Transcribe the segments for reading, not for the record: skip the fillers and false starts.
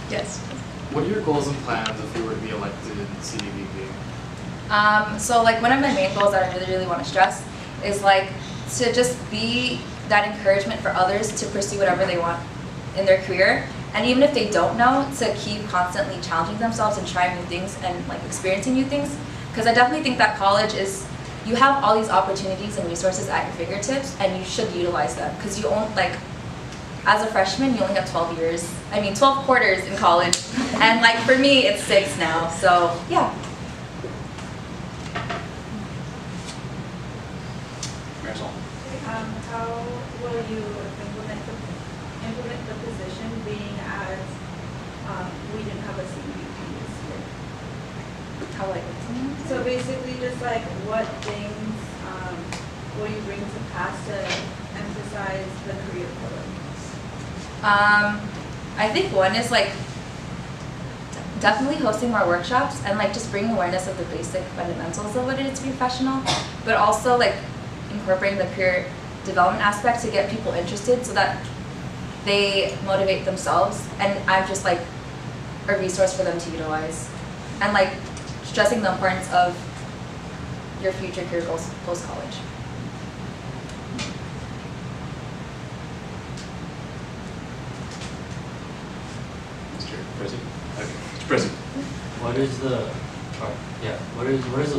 Yes. What are your goals and plans if you were to be elected in CDVP? So like one of my main goals that I really want to stress is like to just be that encouragement for others to pursue whatever they want in their career. And even if they don't know, to keep constantly challenging themselves and trying new things and like experiencing new things. Because I definitely think that college is, you have all these opportunities and resources at your fingertips and you should utilize them. Because you own, like, as a freshman, you only have 12 quarters in college. And like for me, it's 6 now, so yeah. How will you implement the position being as we didn't have a CDVP this year? How like So basically just like what things will you bring to pass to emphasize the career pillar? I think one is like definitely hosting more workshops and like just bringing awareness of the basic fundamentals of what it is to be professional, but also like incorporating the peer development aspect to get people interested so that they motivate themselves, and I'm just like a resource for them to utilize, and like stressing the importance of your future career goals post-college. Mr. President? Okay. Mr. President. What is the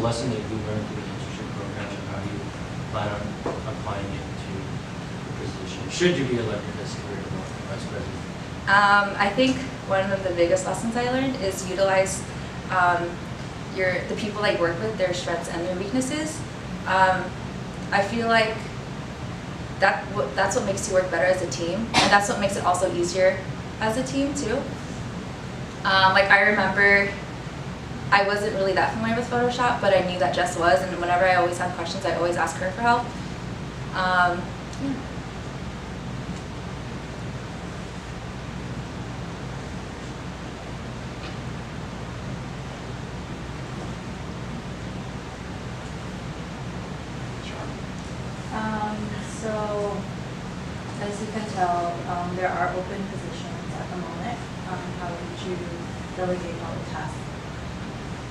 lesson that you learned through the internship program, and how do you plan on applying it to the position? Should you be elected as career development vice president? I think one of the biggest lessons I learned is utilize the people that you work with, their strengths and their weaknesses. I feel like that's what makes you work better as a team, and that's what makes it also easier as a team too. Like I remember I wasn't really that familiar with Photoshop, but I knew that Jess was, and whenever I always had questions, I always asked her for help. Yeah. So, as you can tell, there are open positions at the moment. How would you delegate all the tasks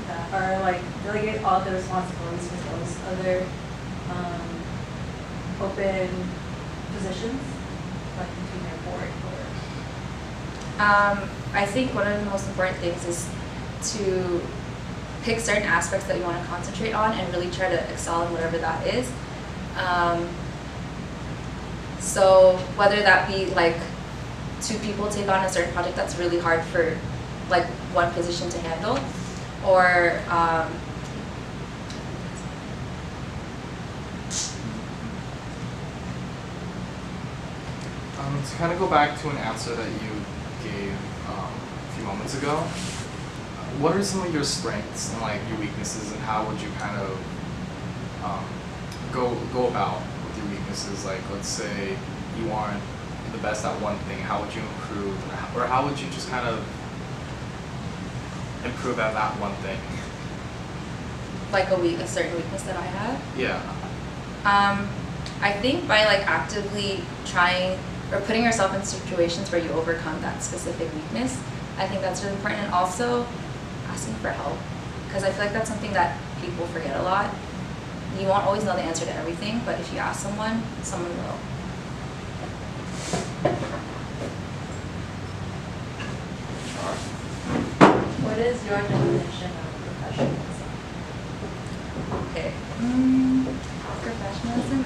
that are like, delegate all the responsibilities for those other open positions, like between your board or? I think one of the most important things is to pick certain aspects that you want to concentrate on and really try to excel in whatever that is. So whether that be like 2 people take on a certain project that's really hard for like one position to handle, or To kind of go back to an answer that you gave a few moments ago, what are some of your strengths and like your weaknesses, and how would you kind of go about with your weaknesses? Like, let's say you aren't the best at one thing, how would you improve, or how would you just kind of improve at that one thing? like a certain weakness that I have. Yeah. I think by like actively trying or putting yourself in situations where you overcome that specific weakness, I think that's really important. And also asking for help, because I feel like that's something that people forget a lot. You won't always know the answer to everything, but if you ask someone, someone will. What is your definition of professionalism? Okay. Professionalism.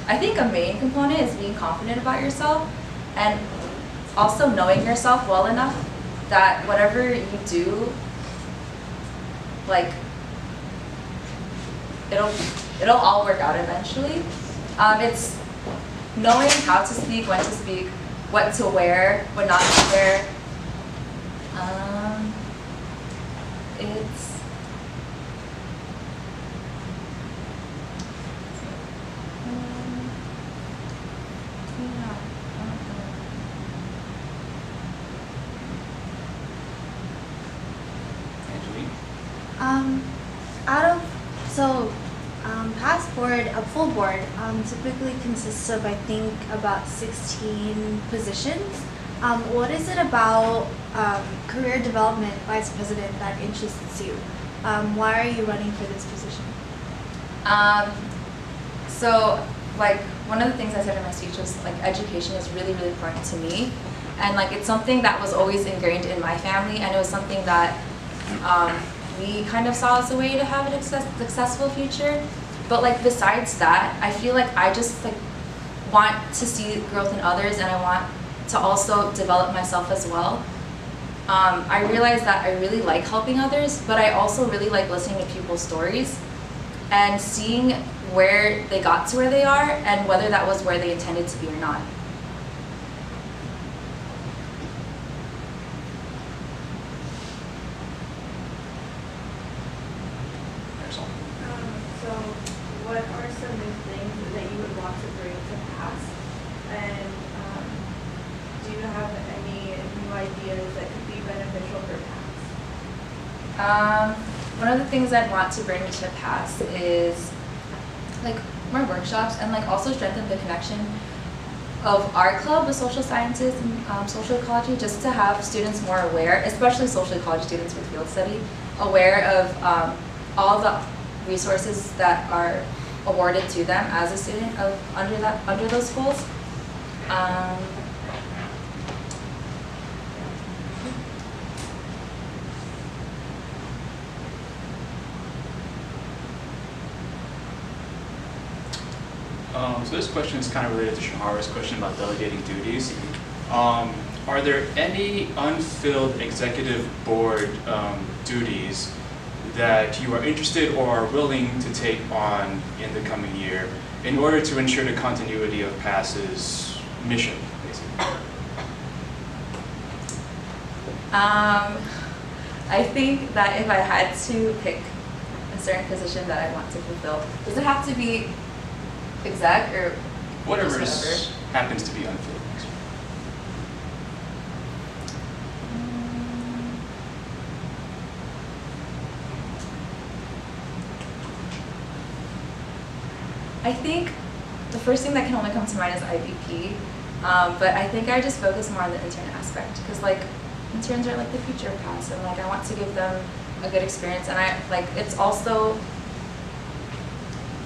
I think a main component is being confident about yourself, and also knowing yourself well enough that whatever you do, like it'll all work out eventually. It's knowing how to speak, when to speak, what to wear, what not to wear. It's Angelique? Passport board, a full board, typically consists of, I think, about 16 positions. What is it about career development vice president that interests you? Why are you running for this position? So, like, one of the things I said in my speech was, like, education is really, really important to me. And, like, it's something that was always ingrained in my family, and it was something that we kind of saw as a way to have a successful future. But, like, besides that, I feel like I just, like, want to see growth in others, and I want to also develop myself as well. I realized that I really like helping others, but I also really like listening to people's stories and seeing where they got to where they are and whether that was where they intended to be or not. So what are some new things that you would want to bring to pass? And do you have any new ideas that could be beneficial for PASS? One of the things I'd want to bring to pass is like more workshops and like also strengthen the connection of our club with social sciences and social ecology, just to have students more aware, especially social ecology students with field study, aware of all the resources that are awarded to them as a student of under those schools. So this question is kind of related to Shahara's question about delegating duties. Are there any unfilled executive board duties that you are interested or are willing to take on in the coming year in order to ensure the continuity of PASS's mission, basically? I think that if I had to pick a certain position that I want to fulfill, does it have to be exec or Whatever just happens to be unfilled. I think the first thing that can only come to mind is IVP, but I think I just focus more on the intern aspect because like interns are like the future of PASS, and like I want to give them a good experience, and I like it's also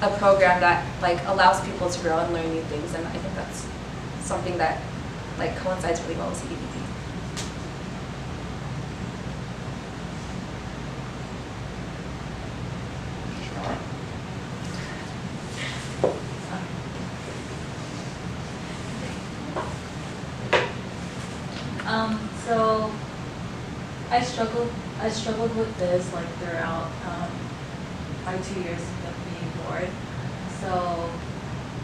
a program that like allows people to grow and learn new things, and I think that's something that like coincides really well with CDVP. So I struggled with this like throughout my 2 years of being bored. So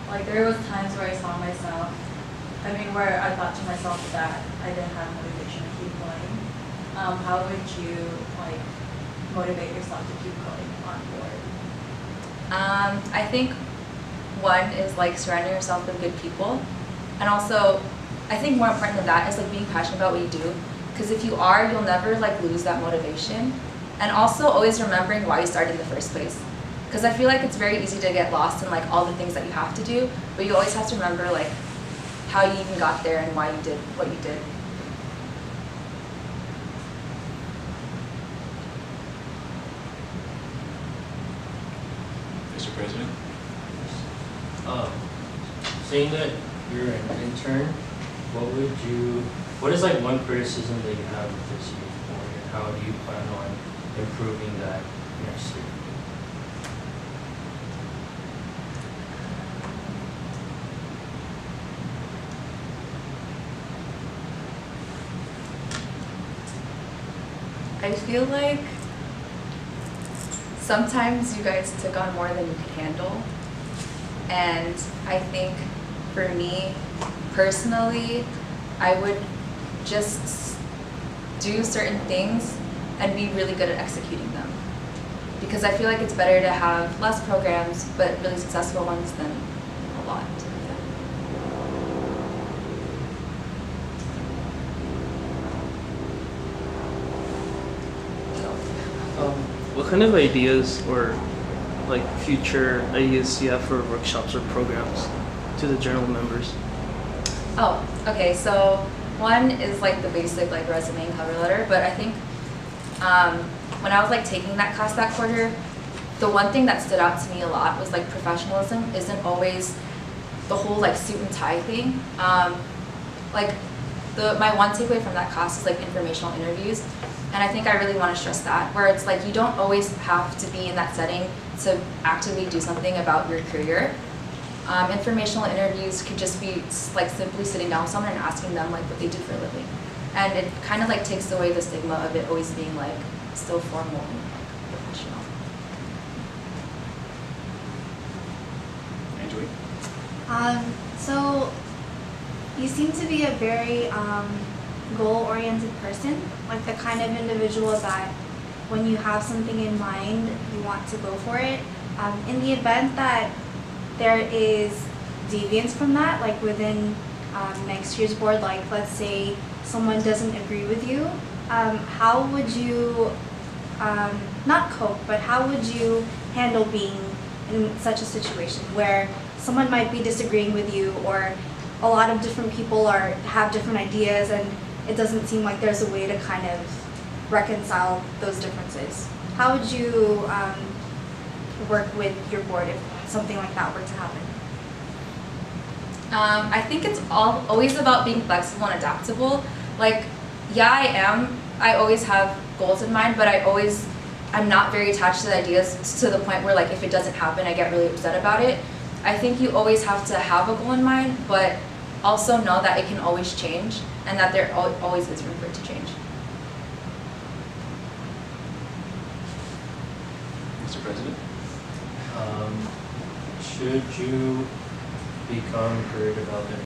like there was times where I saw myself, where I thought to myself that I didn't have motivation to keep going. How would you like motivate yourself to keep going on board? I think one is like surrounding yourself with good people, and also I think more important than that is like being passionate about what you do, because if you are, you'll never like lose that motivation, and also always remembering why you started in the first place, because I feel like it's very easy to get lost in like all the things that you have to do, but you always have to remember like how you even got there and why you did what you did. Mr. President? Saying that you're an intern, what is like one criticism that you have of this youth board, and how do you plan on improving that next year? I feel like sometimes you guys took on more than you could handle, and I think for me personally, I would just do certain things and be really good at executing them, because I feel like it's better to have less programs but really successful ones than a lot. What kind of ideas or like future ideas you have for workshops or programs to the general members? Oh, okay. So one is like the basic like resume and cover letter, but I think when I was like taking that class that quarter, the one thing that stood out to me a lot was like professionalism isn't always the whole like suit and tie thing. Like my one takeaway from that class is like informational interviews, and I think I really want to stress that, where it's like you don't always have to be in that setting to actively do something about your career. Informational interviews could just be like simply sitting down with someone and asking them like what they do for a living, and it kind of like takes away the stigma of it always being like still formal and like professional. Angelique? So you seem to be a very goal-oriented person, like the kind of individual that when you have something in mind, you want to go for it. In the event that there is deviance from that, like within next year's board, like let's say someone doesn't agree with you, how would you, not cope, but how would you handle being in such a situation where someone might be disagreeing with you, or a lot of different people have different ideas, and it doesn't seem like there's a way to kind of reconcile those differences? How would you work with your board if something like that were to happen? I think it's always about being flexible and adaptable. Like, yeah, I always have goals in mind, but I'm not very attached to the ideas to the point where like if it doesn't happen, I get really upset about it. I think you always have to have a goal in mind, but also know that it can always change and that there always is room for it to change. Mr. President? Should you become career development